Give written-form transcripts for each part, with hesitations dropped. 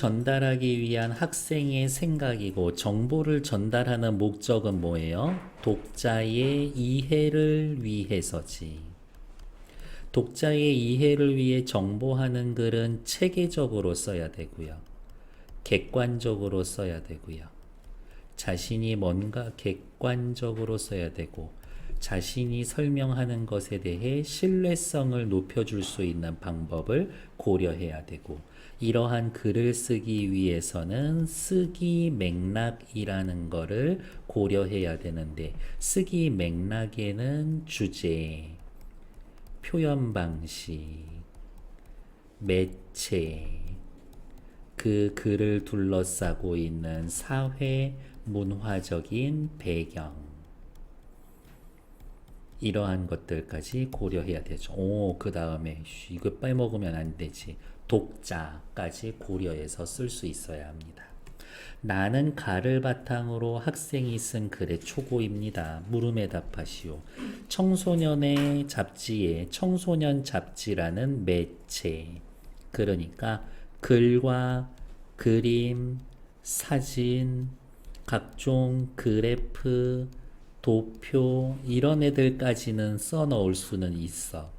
전달하기 위한 학생의 생각이고 정보를 전달하는 목적은 뭐예요? 독자의 이해를 위해서지. 독자의 이해를 위해 정보하는 글은 체계적으로 써야 되고요. 객관적으로 써야 되고요. 자신이 뭔가 객관적으로 써야 되고 자신이 설명하는 것에 대해 신뢰성을 높여줄 수 있는 방법을 고려해야 되고 이러한 글을 쓰기 위해서는 쓰기 맥락이라는 거를 고려해야 되는데 쓰기 맥락에는 주제, 표현 방식, 매체, 그 글을 둘러싸고 있는 사회, 문화적인 배경 이러한 것들까지 고려해야 되죠. 그 다음에 이거 빼먹으면 안 되지. 독자까지 고려해서 쓸 수 있어야 합니다. 나는 가를 바탕으로 학생이 쓴 글의 초고입니다. 물음에 답하시오. 청소년의 잡지에 청소년 잡지라는 매체, 그러니까 글과 그림, 사진, 각종 그래프, 도표 이런 애들까지는 써 넣을 수는 있어.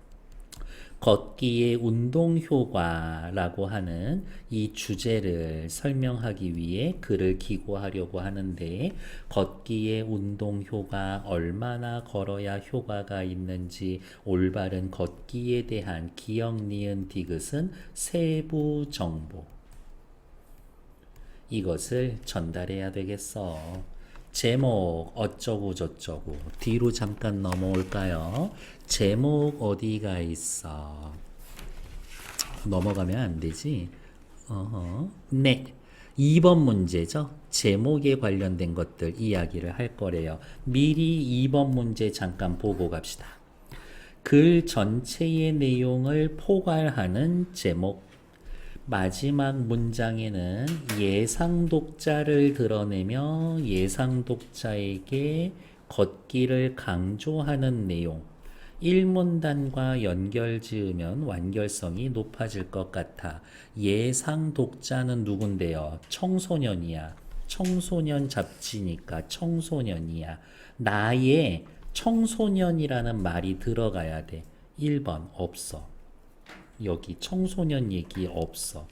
걷기의 운동 효과라고 하는 이 주제를 설명하기 위해 글을 기고하려고 하는데 걷기의 운동 효과, 얼마나 걸어야 효과가 있는지, 올바른 걷기에 대한 기억, 니은, 디귿은 세부 정보. 이것을 전달해야 되겠어. 제목 어쩌고 저쩌고 뒤로 잠깐 넘어올까요? 제목 어디가 있어? 넘어가면 안 되지. 네. 2번 문제죠. 제목에 관련된 것들 이야기를 할 거래요. 미리 2번 문제 잠깐 보고 갑시다. 글 전체의 내용을 포괄하는 제목. 마지막 문장에는 예상 독자를 드러내며 예상 독자에게 걷기를 강조하는 내용. 1문단과 연결 지으면 완결성이 높아질 것 같아. 예상 독자는 누군데요? 청소년이야. 청소년 잡지니까 청소년이야. 나의 청소년이라는 말이 들어가야 돼. 1번 없어. 여기 청소년 얘기 없어.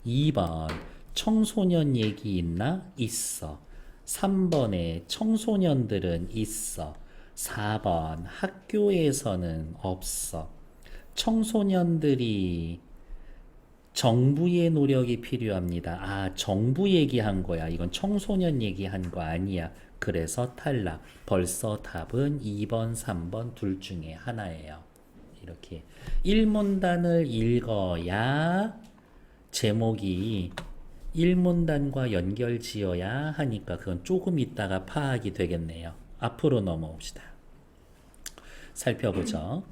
2번 청소년 얘기 있나? 있어. 3번에 청소년들은 있어. 4번 학교에서는 없어. 청소년들이 정부의 노력이 필요합니다. 정부 얘기한 거야. 이건 청소년 얘기한 거 아니야. 그래서 탈락. 벌써 답은 2번, 3번 둘 중에 하나예요. 이렇게 1문단을 읽어야 제목이 1문단과 연결 지어야 하니까 그건 조금 있다가 파악이 되겠네요. 앞으로 넘어옵시다. 살펴보죠.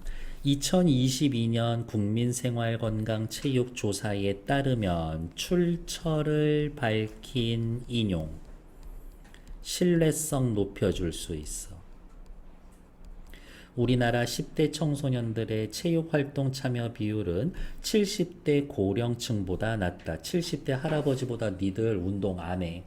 2022년 국민생활건강체육조사에 따르면 출처를 밝힌 인용, 신뢰성 높여줄 수 있어. 우리나라 10대 청소년들의 체육활동 참여 비율은 70대 고령층보다 낮다. 70대 할아버지보다 니들 운동 안 해.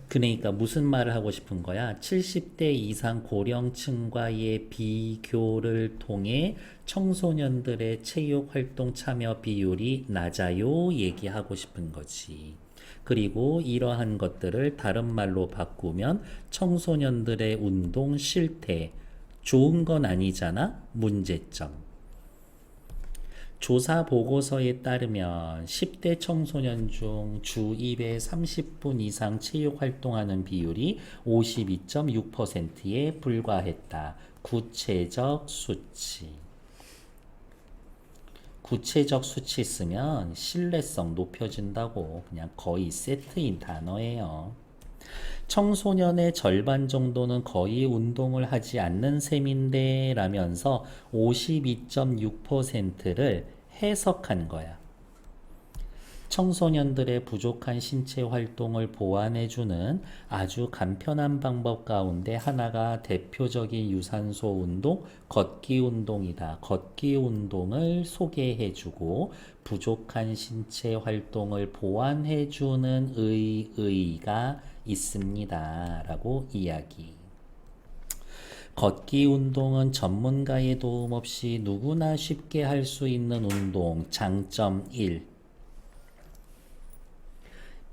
그러니까 무슨 말을 하고 싶은 거야? 70대 이상 고령층과의 비교를 통해 청소년들의 체육활동 참여 비율이 낮아요 얘기하고 싶은 거지. 그리고 이러한 것들을 다른 말로 바꾸면 청소년들의 운동 실태, 좋은 건 아니잖아? 문제점. 조사 보고서에 따르면 10대 청소년 중 주 2회 30분 이상 체육 활동하는 비율이 52.6%에 불과했다. 구체적 수치. 구체적 수치 쓰면 신뢰성 높여진다고. 그냥 거의 세트인 단어예요. 청소년의 절반 정도는 거의 운동을 하지 않는 셈인데 라면서 52.6%를 해석한 거야. 청소년들의 부족한 신체 활동을 보완해주는 아주 간편한 방법 가운데 하나가 대표적인 유산소 운동, 걷기 운동이다. 걷기 운동을 소개해주고 부족한 신체 활동을 보완해주는 의의가 있습니다. 라고 이야기. 걷기 운동은 전문가의 도움 없이 누구나 쉽게 할 수 있는 운동. 장점 1.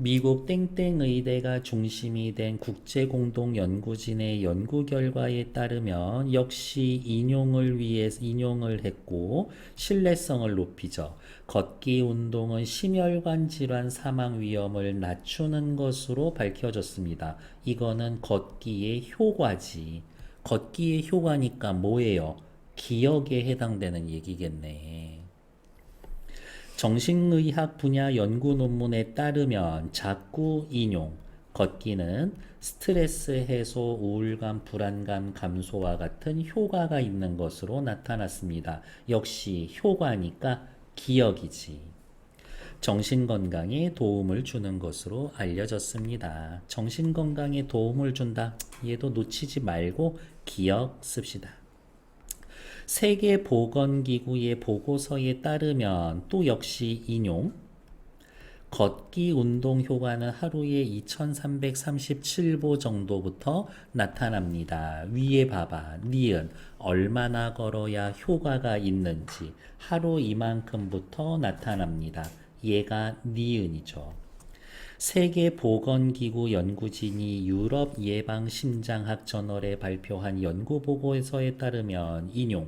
미국 땡땡 의대가 중심이 된 국제공동연구진의 연구 결과에 따르면 역시 인용을 했고 신뢰성을 높이죠. 걷기 운동은 심혈관 질환 사망 위험을 낮추는 것으로 밝혀졌습니다. 이거는 걷기의 효과지. 걷기의 효과니까 뭐예요? 기억에 해당되는 얘기겠네. 정신의학 분야 연구 논문에 따르면 자꾸 인용, 걷기는 스트레스 해소, 우울감, 불안감 감소와 같은 효과가 있는 것으로 나타났습니다. 역시 효과니까 기억이지. 정신건강에 도움을 주는 것으로 알려졌습니다. 정신건강에 도움을 준다. 얘도 놓치지 말고 기억 씁시다. 세계보건기구의 보고서에 따르면 또 역시 인용, 걷기 운동 효과는 하루에 2337보 정도부터 나타납니다. 위에 봐봐. 니은 얼마나 걸어야 효과가 있는지 하루 이만큼부터 나타납니다. 얘가 니은이죠. 세계보건기구 연구진이 유럽 예방심장학 저널에 발표한 연구보고서에 따르면 인용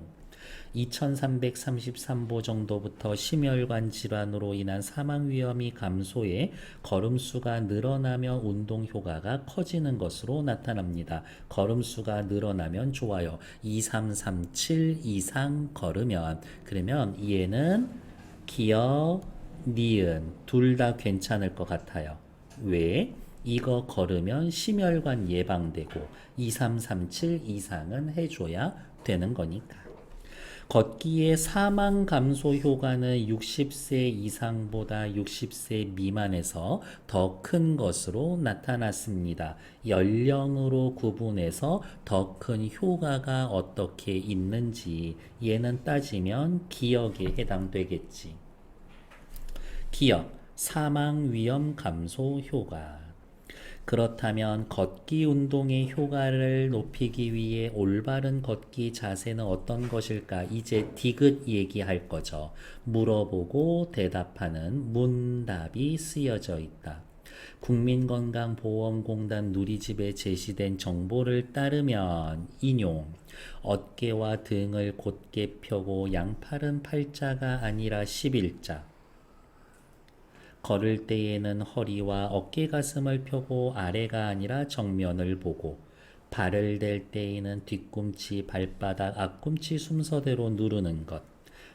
2333보 정도부터 심혈관 질환으로 인한 사망 위험이 감소해 걸음수가 늘어나며 운동 효과가 커지는 것으로 나타납니다. 걸음수가 늘어나면 좋아요. 2337 이상 걸으면 그러면 얘는 기억, 니은 둘 다 괜찮을 것 같아요. 왜? 이거 걸으면 심혈관 예방되고 2337 이상은 해줘야 되는 거니까. 걷기의 사망 감소 효과는 60세 이상보다 60세 미만에서 더 큰 것으로 나타났습니다. 연령으로 구분해서 더 큰 효과가 어떻게 있는지 얘는 따지면 기억에 해당되겠지. 기억, 사망 위험 감소 효과. 그렇다면 걷기 운동의 효과를 높이기 위해 올바른 걷기 자세는 어떤 것일까? 이제 디귿 얘기할 거죠. 물어보고 대답하는 문답이 쓰여져 있다. 국민건강보험공단 누리집에 제시된 정보를 따르면 인용 어깨와 등을 곧게 펴고 양팔은 팔자가 아니라 11자 걸을 때에는 허리와 어깨 가슴을 펴고 아래가 아니라 정면을 보고 발을 댈 때에는 뒤꿈치, 발바닥, 앞꿈치 순서대로 누르는 것.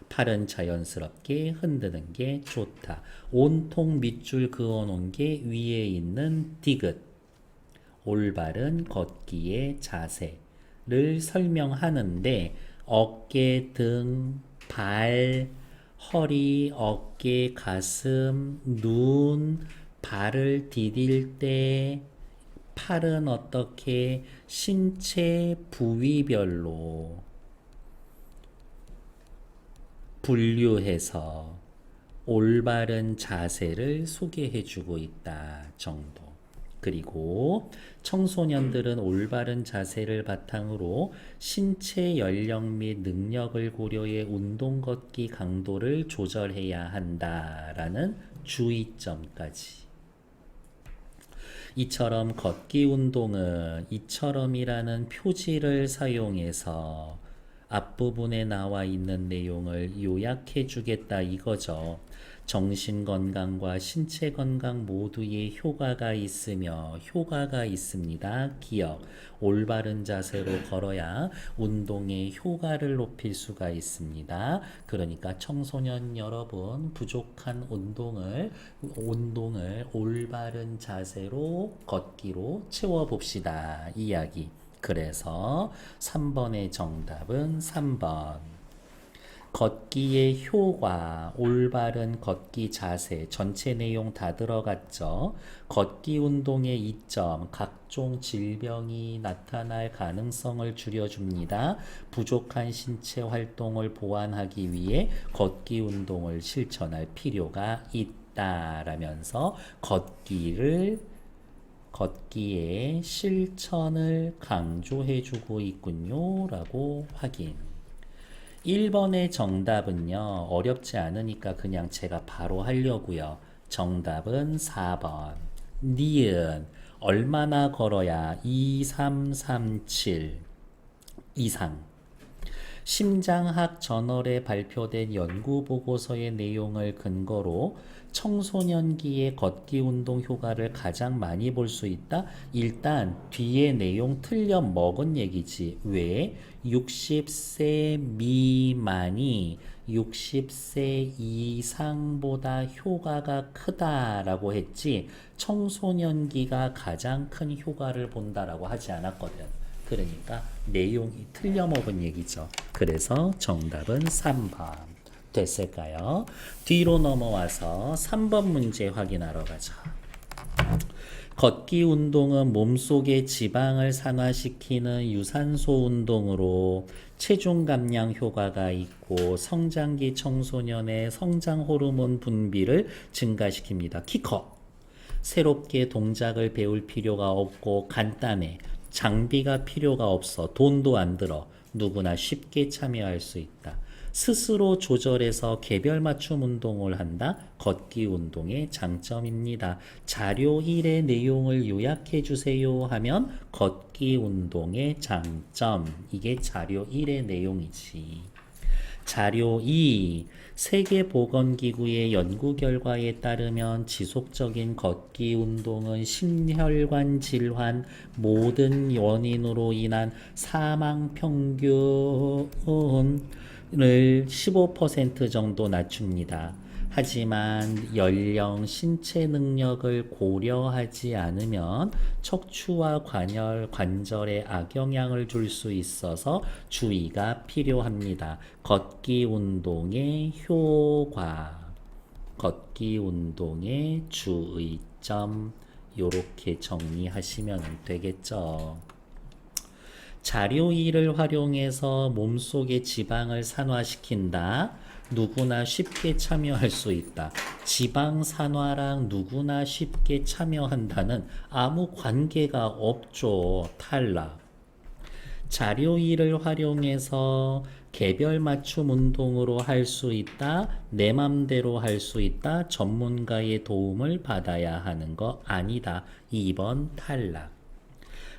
팔은 자연스럽게 흔드는 게 좋다. 온통 밑줄 그어놓은 게 위에 있는 디귿. 올바른 걷기의 자세를 설명하는데 어깨, 등, 발, 허리, 어깨, 가슴, 눈, 발을 디딜 때 팔은 어떻게 신체 부위별로 분류해서 올바른 자세를 소개해주고 있다 정도. 그리고 청소년들은 올바른 자세를 바탕으로 신체 연령 및 능력을 고려해 운동 걷기 강도를 조절해야 한다라는 주의점까지. 이처럼 걷기 운동은 이처럼이라는 표지를 사용해서 앞부분에 나와 있는 내용을 요약해 주겠다 이거죠. 정신건강과 신체건강 모두에 효과가 있으며 효과가 있습니다. 기억, 올바른 자세로 걸어야 운동의 효과를 높일 수가 있습니다. 그러니까 청소년 여러분 부족한 운동을 올바른 자세로 걷기로 채워봅시다. 이야기. 그래서 3번의 정답은 3번. 걷기의 효과, 올바른 걷기 자세, 전체 내용 다 들어갔죠. 걷기 운동의 이점, 각종 질병이 나타날 가능성을 줄여줍니다. 부족한 신체 활동을 보완하기 위해 걷기 운동을 실천할 필요가 있다라면서 걷기의 실천을 강조해주고 있군요. 라고 확인. 1번의 정답은요, 어렵지 않으니까 그냥 제가 바로 하려고요. 정답은 4번. 니은, 얼마나 걸어야 2337 이상. 심장학 저널에 발표된 연구 보고서의 내용을 근거로 청소년기의 걷기 운동 효과를 가장 많이 볼 수 있다. 일단 뒤에 내용 틀려 먹은 얘기지. 왜? 60세 미만이 60세 이상보다 효과가 크다라고 했지, 청소년기가 가장 큰 효과를 본다라고 하지 않았거든. 그러니까 내용이 틀려먹은 얘기죠. 그래서 정답은 3번. 됐을까요? 뒤로 넘어와서 3번 문제 확인하러 가자. 걷기 운동은 몸속의 지방을 산화시키는 유산소 운동으로 체중 감량 효과가 있고 성장기 청소년의 성장 호르몬 분비를 증가시킵니다. 키 커. 새롭게 동작을 배울 필요가 없고 간단해. 장비가 필요가 없어. 돈도 안 들어. 누구나 쉽게 참여할 수 있다. 스스로 조절해서 개별 맞춤 운동을 한다. 걷기 운동의 장점입니다. 자료 1의 내용을 요약해 주세요 하면 걷기 운동의 장점. 이게 자료 1의 내용이지. 자료 2. 세계보건기구의 연구 결과에 따르면 지속적인 걷기 운동은 심혈관 질환 모든 원인으로 인한 사망 평균을 15% 정도 낮춥니다. 하지만 연령, 신체 능력을 고려하지 않으면 척추와 관절에 악영향을 줄 수 있어서 주의가 필요합니다. 걷기 운동의 효과, 걷기 운동의 주의점, 요렇게 정리하시면 되겠죠. 자료 2를 활용해서 몸속의 지방을 산화시킨다. 누구나 쉽게 참여할 수 있다. 지방 산화랑 누구나 쉽게 참여한다는 아무 관계가 없죠. 탈락. 자료 2를 활용해서 개별 맞춤 운동으로 할 수 있다. 내 맘대로 할 수 있다. 전문가의 도움을 받아야 하는 거 아니다. 2번 탈락.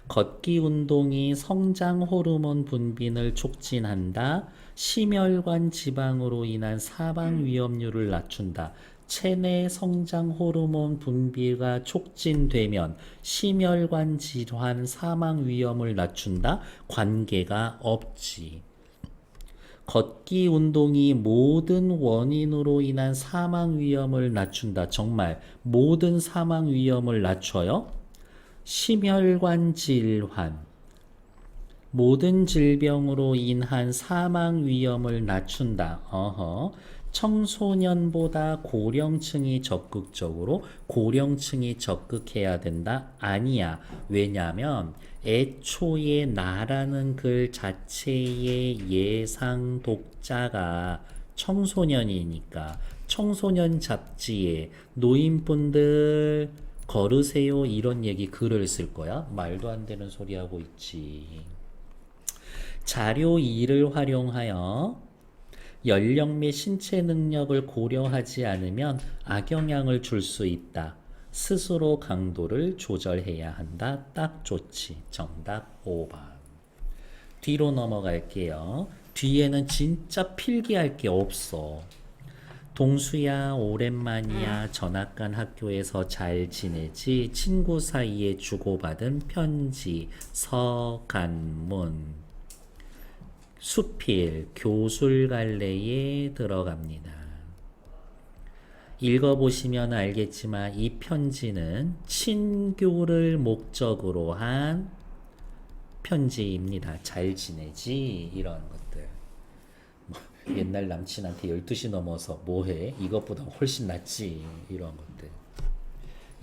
걷기 운동이 성장 호르몬 분비를 촉진한다. 심혈관 지방으로 인한 사망 위험률을 낮춘다. 체내 성장 호르몬 분비가 촉진되면 심혈관 질환 사망 위험을 낮춘다. 관계가 없지. 걷기 운동이 모든 원인으로 인한 사망 위험을 낮춘다. 정말 모든 사망 위험을 낮춰요? 심혈관 질환, 모든 질병으로 인한 사망 위험을 낮춘다. 청소년보다 고령층이 적극해야 된다? 아니야. 왜냐하면 애초에 나라는 글 자체의 예상 독자가 청소년이니까 청소년 잡지에 노인분들 걸으세요 이런 얘기 글을 쓸 거야? 말도 안 되는 소리 하고 있지. 자료 2를 활용하여 연령 및 신체 능력을 고려하지 않으면 악영향을 줄 수 있다. 스스로 강도를 조절해야 한다. 딱 좋지. 정답 5번. 뒤로 넘어갈게요. 뒤에는 진짜 필기할 게 없어. 동수야, 오랜만이야. 전학 간 학교에서 잘 지내지? 친구 사이에 주고받은 편지, 서간문. 수필, 교술갈래에 들어갑니다. 읽어보시면 알겠지만 이 편지는 친교를 목적으로 한 편지입니다. 잘 지내지? 이런 것들. 옛날 남친한테 12시 넘어서 뭐해? 이것보다 훨씬 낫지. 이런 것들.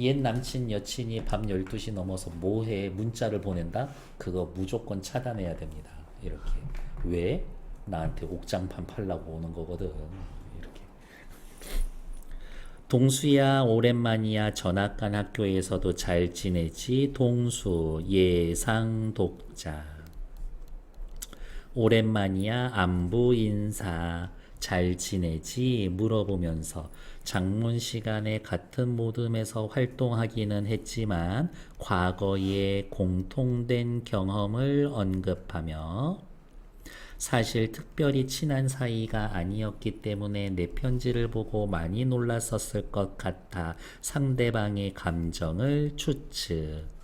옛 남친 여친이 밤 12시 넘어서 뭐해? 문자를 보낸다? 그거 무조건 차단해야 됩니다. 이렇게. 왜? 나한테 옥장판 팔라고 오는 거거든. 이렇게. 동수야, 오랜만이야. 전학 간 학교에서도 잘 지내지? 동수, 예상 독자. 오랜만이야. 안부 인사. 잘 지내지? 물어보면서 장문 시간에 같은 모듬에서 활동하기는 했지만 과거의 공통된 경험을 언급하며 사실 특별히 친한 사이가 아니었기 때문에 내 편지를 보고 많이 놀랐었을 것 같아 상대방의 감정을 추측.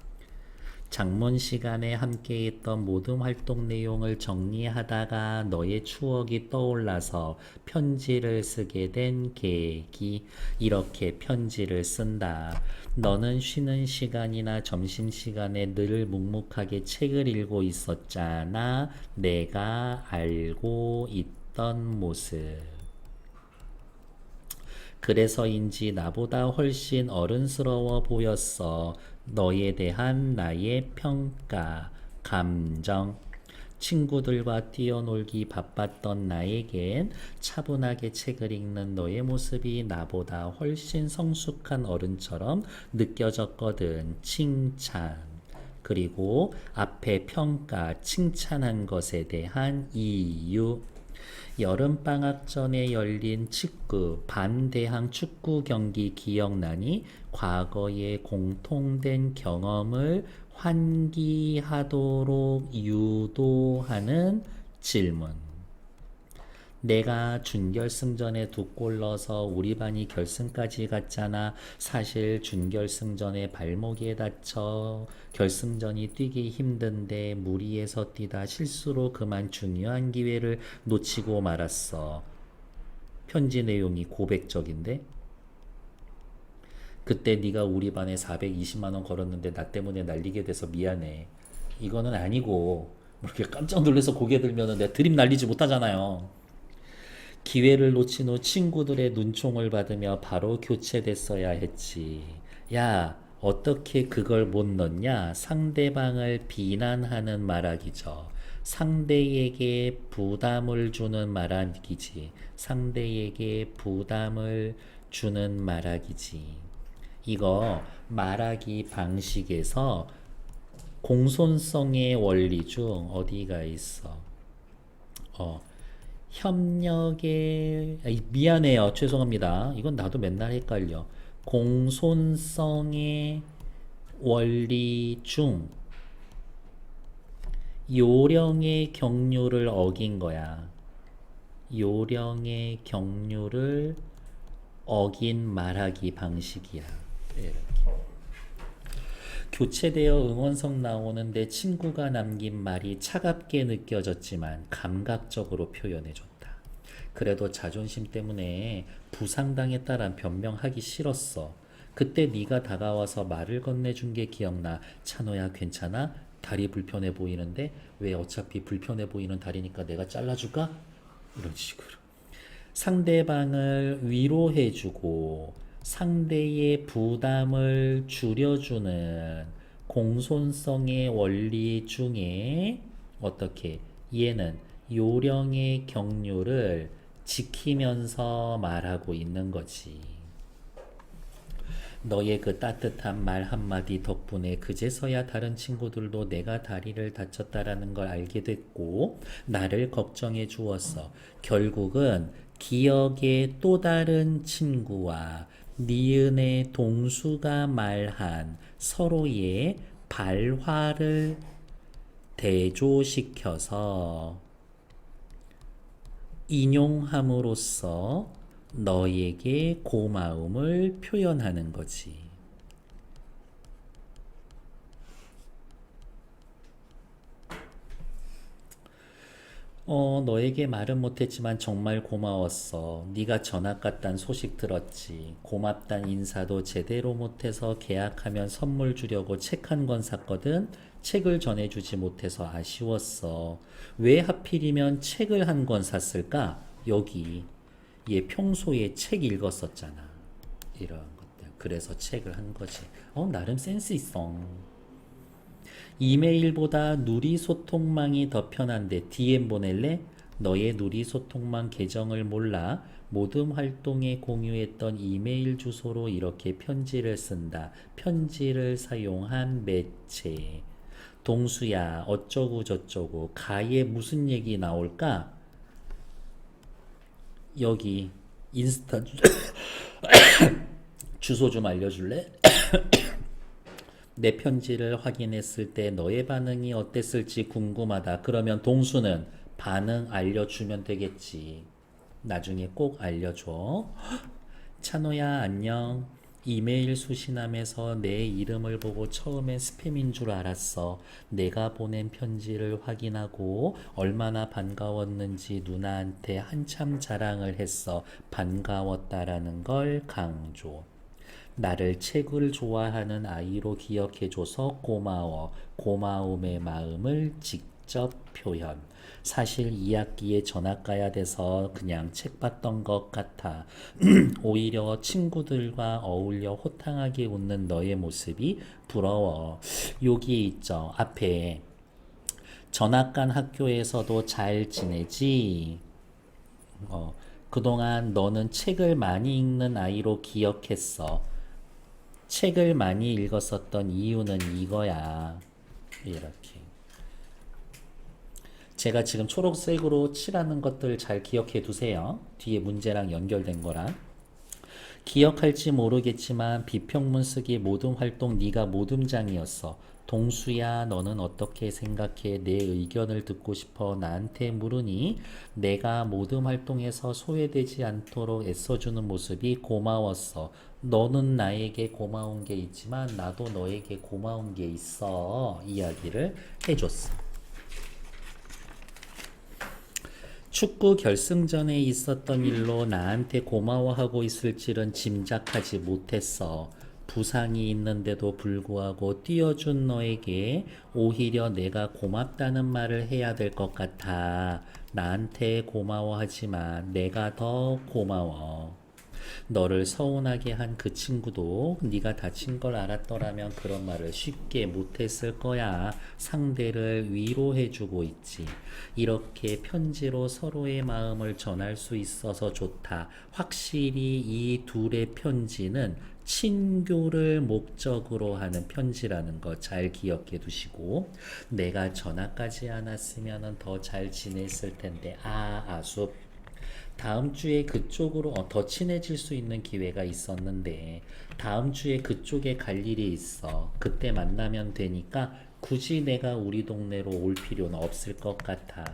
장문 시간에 함께 했던 모든 활동 내용을 정리하다가 너의 추억이 떠올라서 편지를 쓰게 된 계기. 이렇게 편지를 쓴다. 너는 쉬는 시간이나 점심시간에 늘 묵묵하게 책을 읽고 있었잖아. 내가 알고 있던 모습. 그래서인지 나보다 훨씬 어른스러워 보였어. 너에 대한 나의 평가, 감정. 친구들과 뛰어놀기 바빴던 나에겐 차분하게 책을 읽는 너의 모습이 나보다 훨씬 성숙한 어른처럼 느껴졌거든. 칭찬. 그리고 앞에 평가, 칭찬한 것에 대한 이유. 여름방학 전에 열린 축구, 반대항 축구 경기 기억나니? 과거의 공통된 경험을 환기하도록 유도하는 질문. 내가 준결승전에 2골 넣어서 우리 반이 결승까지 갔잖아. 사실 준결승전에 발목에 다쳐 결승전이 뛰기 힘든데 무리해서 뛰다 실수로 그만 중요한 기회를 놓치고 말았어. 편지 내용이 고백적인데? 그때 네가 우리 반에 420만 원 걸었는데 나 때문에 날리게 돼서 미안해. 이거는 아니고 뭐 이렇게 깜짝 놀라서 고개 들면은 내가 드립 날리지 못하잖아요. 기회를 놓친 후 친구들의 눈총을 받으며 바로 교체됐어야 했지. 야, 어떻게 그걸 못 넣냐? 상대방을 비난하는 말하기죠. 상대에게 부담을 주는 말하기지. 상대에게 부담을 주는 말하기지. 이거 말하기 방식에서 공손성의 원리 중 어디가 있어? 협력의 미안해요. 죄송합니다. 이건 나도 맨날 헷갈려. 공손성의 원리 중 요령의 경륜을 어긴 거야. 요령의 경륜을 어긴 말하기 방식이야. 이렇게. 교체되어 응원석 나오는데 친구가 남긴 말이 차갑게 느껴졌지만 감각적으로 표현해줬다. 그래도 자존심 때문에 부상당했다란 변명하기 싫었어. 그때 네가 다가와서 말을 건네준 게 기억나. 찬호야 괜찮아? 다리 불편해 보이는데 왜 어차피 불편해 보이는 다리니까 내가 잘라줄까? 이런 식으로. 상대방을 위로해주고 상대의 부담을 줄여주는 공손성의 원리 중에 어떻게 얘는 요령의 경륜을 지키면서 말하고 있는 거지. 너의 그 따뜻한 말 한마디 덕분에 그제서야 다른 친구들도 내가 다리를 다쳤다라는 걸 알게 됐고 나를 걱정해 주었어. 결국은 기억의 또 다른 친구와 니은의 동수가 말한 서로의 발화를 대조시켜서 인용함으로써 너에게 고마움을 표현하는 거지. 너에게 말은 못했지만 정말 고마웠어. 네가 전학 갔단 소식 들었지. 고맙단 인사도 제대로 못해서 계약하면 선물 주려고 책 한 권 샀거든. 책을 전해주지 못해서 아쉬웠어. 왜 하필이면 책을 한 권 샀을까? 여기 얘 평소에 책 읽었었잖아. 이런 것들. 그래서 책을 한 거지. 나름 센스 있어. 이메일보다 누리 소통망이 더 편한데 DM 보낼래? 너의 누리 소통망 계정을 몰라. 모든 활동에 공유했던 이메일 주소로 이렇게 편지를 쓴다. 편지를 사용한 매체. 동수야, 어쩌고 저쩌고. 가에 무슨 얘기 나올까? 여기 인스타 주소 좀 알려줄래? 내 편지를 확인했을 때 너의 반응이 어땠을지 궁금하다. 그러면 동수는 반응 알려주면 되겠지. 나중에 꼭 알려줘. 찬호야, 안녕. 이메일 수신함에서 내 이름을 보고 처음엔 스팸인 줄 알았어. 내가 보낸 편지를 확인하고 얼마나 반가웠는지 누나한테 한참 자랑을 했어. 반가웠다라는 걸 강조. 나를 책을 좋아하는 아이로 기억해줘서 고마워. 고마움의 마음을 직접 표현. 사실 2학기에 전학 가야 돼서 그냥 책 봤던 것 같아. 오히려 친구들과 어울려 호탕하게 웃는 너의 모습이 부러워. 여기 있죠. 앞에 전학 간 학교에서도 잘 지내지? 그동안 너는 책을 많이 읽는 아이로 기억했어. 책을 많이 읽었었던 이유는 이거야. 이렇게. 제가 지금 초록색으로 칠하는 것들 잘 기억해 두세요. 뒤에 문제랑 연결된 거라. 기억할지 모르겠지만 비평문 쓰기 모든 활동 네가 모둠장이었어. 동수야, 너는 어떻게 생각해? 내 의견을 듣고 싶어 나한테 물으니 내가 모든 활동에서 소외되지 않도록 애써주는 모습이 고마웠어. 너는 나에게 고마운 게 있지만 나도 너에게 고마운 게 있어. 이야기를 해줬어. 축구 결승전에 있었던 일로 나한테 고마워하고 있을 줄은 짐작하지 못했어. 부상이 있는데도 불구하고 뛰어준 너에게 오히려 내가 고맙다는 말을 해야 될 것 같아. 나한테 고마워하지만 내가 더 고마워. 너를 서운하게 한 그 친구도 네가 다친 걸 알았더라면 그런 말을 쉽게 못했을 거야. 상대를 위로해주고 있지. 이렇게 편지로 서로의 마음을 전할 수 있어서 좋다. 확실히 이 둘의 편지는 친교를 목적으로 하는 편지라는 거 잘 기억해 두시고, 내가 전화까지 안 왔으면 더 잘 지냈을 텐데. 아쉽. 다음 주에 그쪽으로 더 친해질 수 있는 기회가 있었는데 다음 주에 그쪽에 갈 일이 있어. 그때 만나면 되니까 굳이 내가 우리 동네로 올 필요는 없을 것 같아.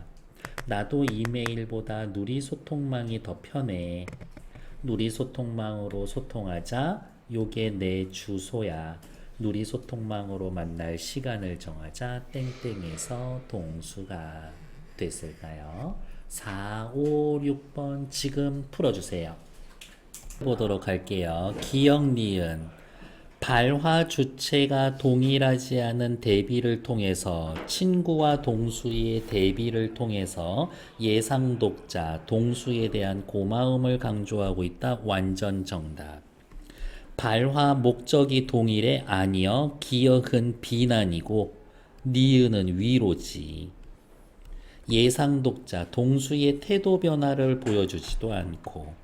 나도 이메일보다 누리 소통망이 더 편해. 누리 소통망으로 소통하자. 요게 내 주소야. 누리 소통망으로 만날 시간을 정하자. 땡땡에서 동수가 됐을까요? 4, 5, 6번 지금 풀어주세요. 보도록 할게요. 기억, 니은. 발화 주체가 동일하지 않은 대비를 통해서 친구와 동수의 대비를 통해서 예상 독자, 동수에 대한 고마움을 강조하고 있다. 완전 정답. 발화 목적이 동일해? 아니요. 기억은 비난이고 니은은 위로지. 예상 독자, 동수의 태도 변화를 보여주지도 않고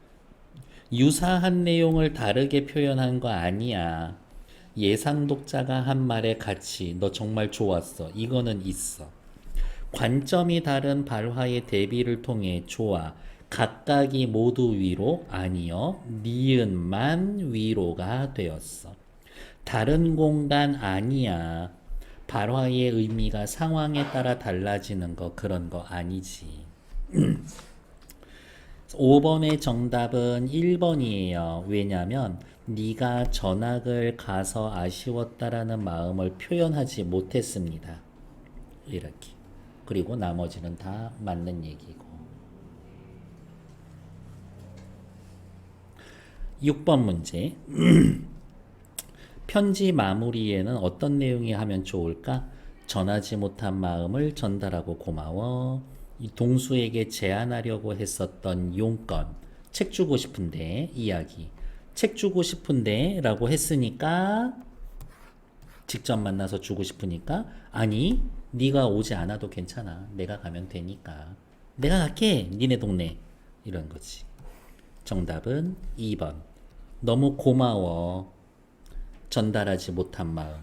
유사한 내용을 다르게 표현한 거 아니야. 예상 독자가 한 말의 가치, 너 정말 좋았어. 이거는 있어. 관점이 다른 발화의 대비를 통해 좋아. 각각이 모두 위로? 아니요. 니은만 위로가 되었어. 다른 공간 아니야. 발화의 의미가 상황에 따라 달라지는 거 그런 거 아니지. 5번의 정답은 1번이에요. 왜냐면 네가 전학을 가서 아쉬웠다라는 마음을 표현하지 못했습니다. 이렇게. 그리고 나머지는 다 맞는 얘기고. 6번 문제. 편지 마무리에는 어떤 내용이 하면 좋을까? 전하지 못한 마음을 전달하고 고마워. 이 동수에게 제안하려고 했었던 용건. 책 주고 싶은데 이야기. 책 주고 싶은데 라고 했으니까 직접 만나서 주고 싶으니까 아니 네가 오지 않아도 괜찮아. 내가 가면 되니까. 내가 갈게. 니네 동네. 이런 거지. 정답은 2번. 너무 고마워. 전달하지 못한 마음.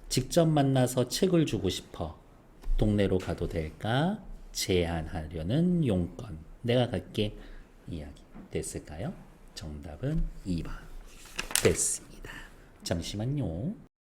직접 만나서 책을 주고 싶어. 동네로 가도 될까? 제안하려는 용건. 내가 갈게. 이야기. 됐을까요? 정답은 2번. 됐습니다. 잠시만요.